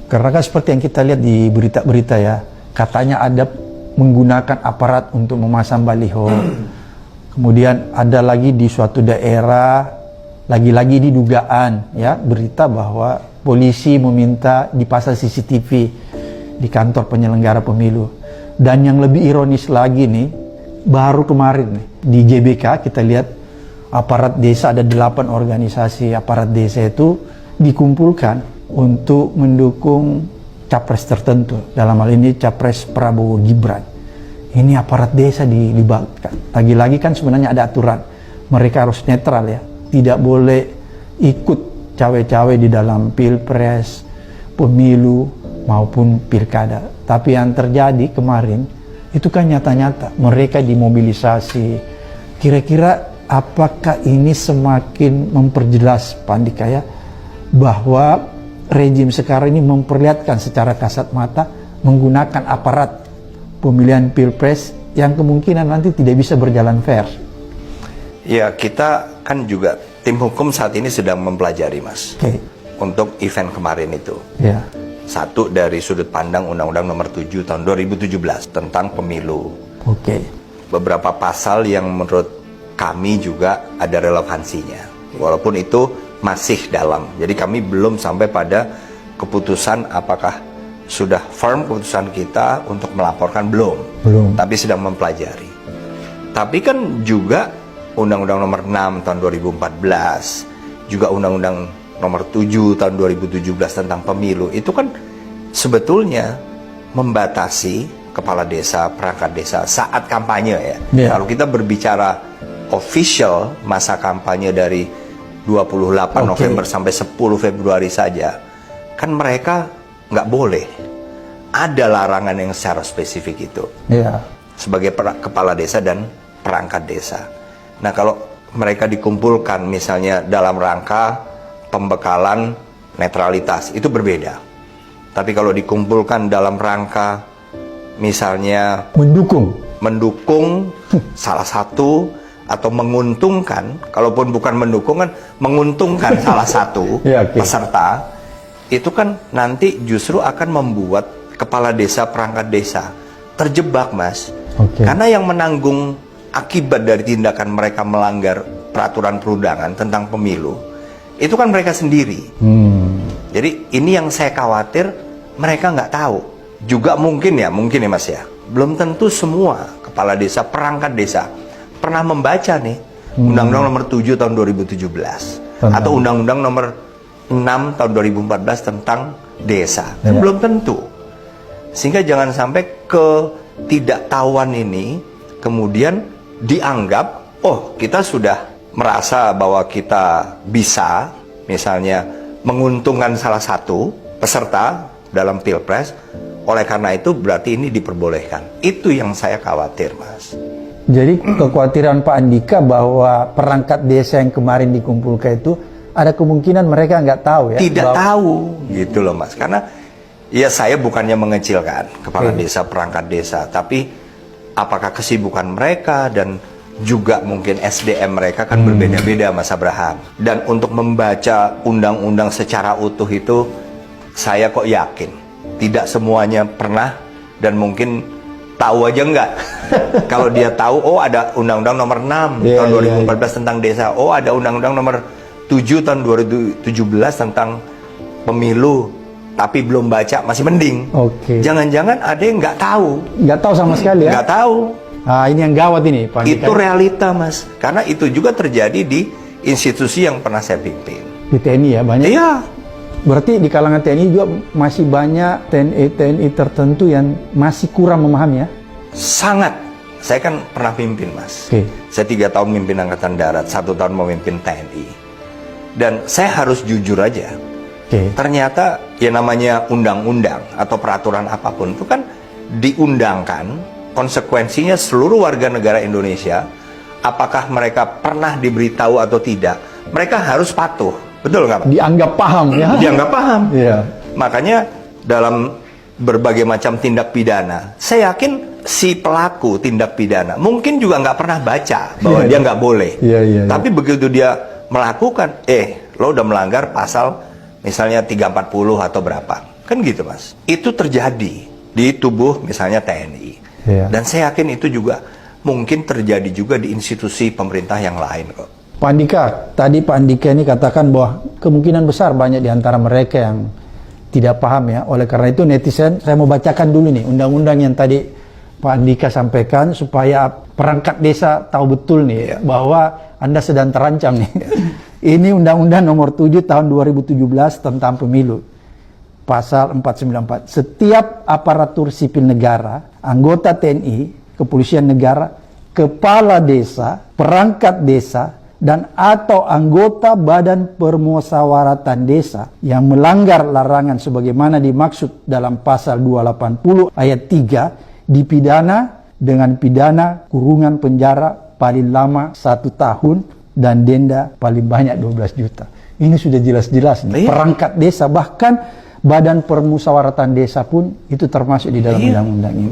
Karena kan seperti yang kita lihat di berita-berita ya, katanya ada menggunakan aparat untuk memasang baliho. Kemudian ada lagi di suatu daerah, lagi-lagi di dugaan ya, berita bahwa polisi meminta dipasang CCTV di kantor penyelenggara pemilu. Dan yang lebih ironis lagi nih, baru kemarin nih, di GBK kita lihat aparat desa, ada 8 organisasi aparat desa itu dikumpulkan untuk mendukung capres tertentu, dalam hal ini capres Prabowo Gibran. Ini aparat desa dilibatkan. Lagi-lagi kan sebenarnya ada aturan, mereka harus netral ya, tidak boleh ikut cawe-cawe di dalam pilpres, pemilu maupun pilkada. Tapi yang terjadi kemarin itu kan nyata-nyata mereka dimobilisasi. Kira-kira apakah ini semakin memperjelas, Pak Andika ya, bahwa rejim sekarang ini memperlihatkan secara kasat mata menggunakan aparat pemilihan pilpres yang kemungkinan nanti tidak bisa berjalan fair? Ya, kita kan juga tim hukum saat ini sedang mempelajari, Mas, untuk event kemarin itu. Ya. Satu, dari sudut pandang Undang-Undang Nomor 7 Tahun 2017 tentang pemilu. Beberapa pasal yang menurut kami juga ada relevansinya, walaupun itu masih dalam. Jadi kami belum sampai pada keputusan apakah sudah firm keputusan kita untuk melaporkan, belum. Tapi sedang mempelajari. Tapi kan juga Undang-Undang Nomor 6 Tahun 2014, juga Undang-Undang Nomor 7 Tahun 2017 tentang pemilu, itu kan sebetulnya membatasi kepala desa, perangkat desa saat kampanye ya. Kalau kita berbicara official masa kampanye dari 28 November sampai 10 Februari saja, kan mereka nggak boleh. Ada larangan yang secara spesifik itu. Sebagai kepala desa dan perangkat desa. Nah, kalau mereka dikumpulkan misalnya dalam rangka pembekalan netralitas, itu berbeda. Tapi kalau dikumpulkan dalam rangka misalnya mendukung salah satu atau menguntungkan, kalaupun bukan mendukung kan menguntungkan salah satu peserta, itu kan nanti justru akan membuat kepala desa, perangkat desa terjebak, Mas. Karena yang menanggung akibat dari tindakan mereka melanggar peraturan perundangan tentang pemilu itu kan mereka sendiri. Jadi ini yang saya khawatir mereka nggak tahu. Juga mungkin ya Mas ya, belum tentu semua kepala desa, perangkat desa pernah membaca nih Undang-Undang Nomor 7 Tahun 2017 atau Undang-Undang Nomor 6 Tahun 2014 tentang desa. Belum tentu. Sehingga jangan sampai ketidaktahuan ini kemudian dianggap, oh kita sudah merasa bahwa kita bisa misalnya menguntungkan salah satu peserta dalam pilpres, oleh karena itu berarti ini diperbolehkan. Itu yang saya khawatir, Mas. Jadi kekhawatiran Pak Andika bahwa perangkat desa yang kemarin dikumpulkan itu ada kemungkinan mereka nggak tahu ya? Tidak tahu, gitu loh, Mas. Karena ya saya bukannya mengecilkan kepala desa, perangkat desa, tapi apakah kesibukan mereka dan juga mungkin SDM mereka kan berbeda-beda, Mas Abraham. Dan untuk membaca undang-undang secara utuh itu, saya kok yakin tidak semuanya pernah dan mungkin tahu aja enggak. Kalau dia tahu, oh ada Undang-Undang Nomor 6 tahun 2014 tentang desa, oh ada Undang-Undang Nomor 7 tahun 2017 tentang pemilu, tapi belum baca, masih mending. Jangan-jangan ada yang nggak tahu. Nggak tahu sama sekali ya? Nggak tahu. Nah, ini yang gawat ini, Pak Andika. Itu realita, Mas. Karena itu juga terjadi di institusi yang pernah saya pimpin. Di TNI ya, banyak? Iya. Berarti di kalangan TNI juga masih banyak TNI tertentu yang masih kurang memahami ya? Sangat. Saya kan pernah pimpin, Mas. Saya 3 tahun memimpin Angkatan Darat, 1 tahun memimpin TNI. Dan saya harus jujur aja. Ternyata ya namanya undang-undang atau peraturan apapun itu kan diundangkan, konsekuensinya seluruh warga negara Indonesia, apakah mereka pernah diberitahu atau tidak, mereka harus patuh. Betul nggak, Pak? Dianggap paham ya? Dianggap paham. Makanya dalam berbagai macam tindak pidana, saya yakin si pelaku tindak pidana mungkin juga nggak pernah baca bahwa dia nggak boleh. Tapi begitu dia melakukan, lo udah melanggar pasal misalnya 340 atau berapa, Kan gitu Mas. Itu terjadi di tubuh misalnya TNI. Iya. Dan saya yakin itu juga mungkin terjadi juga di institusi pemerintah yang lain kok. Pak Andika, tadi Pak Andika ini katakan bahwa kemungkinan besar banyak di antara mereka yang tidak paham ya. Oleh karena itu netizen, saya mau bacakan dulu nih undang-undang yang tadi Pak Andika sampaikan supaya perangkat desa tahu betul nih bahwa Anda sedang terancam nih. Ini Undang-Undang Nomor 7 Tahun 2017 tentang Pemilu. Pasal 494. Setiap aparatur sipil negara, anggota TNI, kepolisian negara, kepala desa, perangkat desa, dan atau anggota badan permusyawaratan desa yang melanggar larangan sebagaimana dimaksud dalam pasal 280 ayat 3 dipidana dengan pidana kurungan penjara paling lama 1 tahun dan denda paling banyak 12 juta. Ini sudah jelas-jelas nih. Perangkat desa, bahkan badan permusyawaratan desa pun itu termasuk di dalam undang-undang ini.